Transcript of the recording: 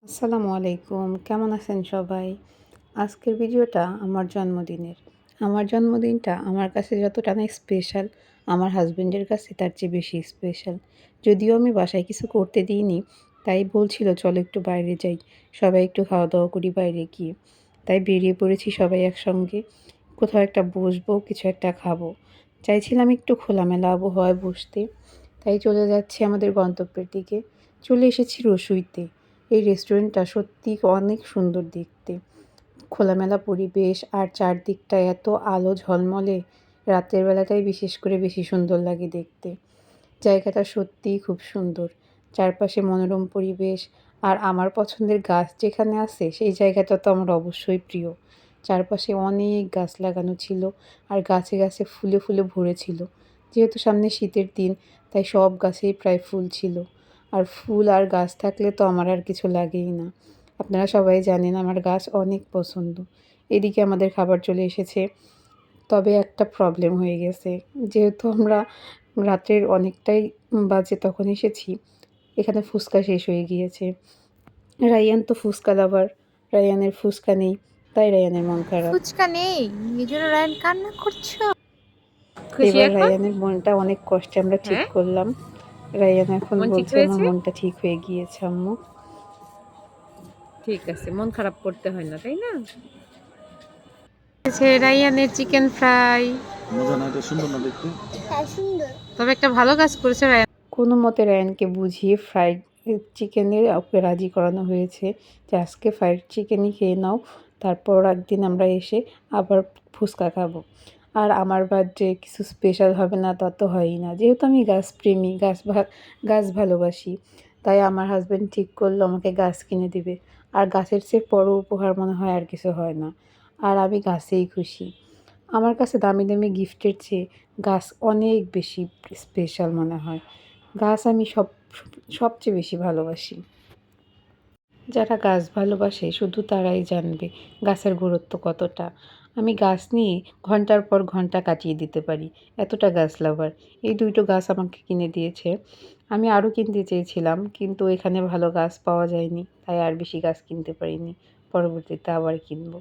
আসসালামু আলাইকুম, কেমন আছেন সবাই? আজকের ভিডিওটা আমার জন্মদিনের। আমার জন্মদিনটা আমার কাছে যতটা না স্পেশাল, আমার হাসব্যান্ডের কাছে তার চেয়ে বেশি স্পেশাল। যদিও আমি বাসায় কিছু করতে দিইনি, তাই বলছিল চলো একটু বাইরে যাই, সবাই একটু খাওয়া দাওয়া করি বাইরে গিয়ে। তাই বেরিয়ে পড়েছি সবাই একসঙ্গে। কোথাও একটা বসবো, কিছু একটা খাবো। চাইছিলাম একটু খোলামেলা আবহাওয়ায় বসতে, তাই চলে যাচ্ছি আমাদের গন্তব্যের দিকে। চলে এসেছি রসুইতে। এই রেস্টুরেন্টটা সত্যিই অনেক সুন্দর দেখতে। খোলামেলা পরিবেশ আর চারদিকটা এত আলো ঝলমলে, রাতের বেলাটাই বিশেষ করে বেশি সুন্দর লাগে দেখতে। জায়গাটা সত্যিই খুব সুন্দর। চারপাশে মনোরম পরিবেশ আর আমার পছন্দের গাছ যেখানে আছে সেই জায়গাটা তো আমার অবশ্যই প্রিয়। চারপাশে অনেক গাছ লাগানো ছিল আর গাছে গাছে ফুলে ফুলে ভরে ছিল। যেহেতু সামনে শীতের দিন, তাই সব গাছেই প্রায় ফুল ছিল। আর ফুল আর গাছ থাকলে তো আমার আর কিছু লাগেই না। আপনারা সবাই জানেন আমার গাছ অনেক পছন্দ। এদিকে আমাদের খাবার চলে এসেছে। তবে একটা প্রবলেম হয়ে গেছে। যেহেতু আমরা রাত্রের অনেকটাই বাজে তখন এসেছি, এখানে ফুচকা শেষ হয়ে গিয়েছে। রায়হান তো ফুচকা লাভার, রায়হানের ফুচকা নেই, তাই রায়হানের মন খারাপ। ফুচকা নেই, এজন্য রায়ান কান্না করছো? খুশি এবার এখন? রায়হানের মনটা অনেক কষ্টে আমরা ঠিক হ্যাঁ, করলাম। রায়হান এখন মন ঠিক বলছে আমার হয়েছে? মনটা ঠিক হয়ে গিয়েছে আম্মু। ঠিক আছে, মন খারাপ করতে হয় না, তাই না? রায়ানের চিকেন ফ্রাই। মজা না, এটা সুন্দর না দেখতে? তবে একটা ভালো কাজ করেছে রায়ান। কোনো মতে রায়ানকে বুঝিয়ে ফ্রাইড চিকেনে ওকে রাজি করানো হয়েছে যে আজকে ফ্রাইড চিকেনই খেয়ে নাও, তারপর একদিন আমরা এসে আবার ফুচকা খাবো। আর আমার বার্থডে কিছু স্পেশাল হবে না তা তো হয়ই না। যেহেতু আমি গাছপ্রেমী, গাছ ভালোবাসি, তাই আমার হাজব্যান্ড ঠিক করলো আমাকে গাছ কিনে দিবে। আর গাছের চেয়ে বড় উপহার মনে হয় আর কিছু হয় না। আর আমি গাছেই খুশি। আমার কাছে দামি দামি গিফটের চেয়ে গাছ অনেক বেশি স্পেশাল মনে হয়। গাছ আমি সবচেয়ে বেশি ভালোবাসি। যারা গাছ ভালোবাসে শুধু তারাই জানবে গাছের গুরুত্ব কতটা। আমি গাছ নিয়ে ঘন্টার পর ঘন্টা কাটিয়ে দিতে পারি, এতটা গাছ লাভার। এই দুটো গাছ আমাকে কিনে দিয়েছে। আমি আরও কিনতে চেয়েছিলাম, কিন্তু এখানে ভালো গাছ পাওয়া যায়নি, তাই আর বেশি গাছ কিনতে পারিনি। পরবর্তীতে আবার কিনবো।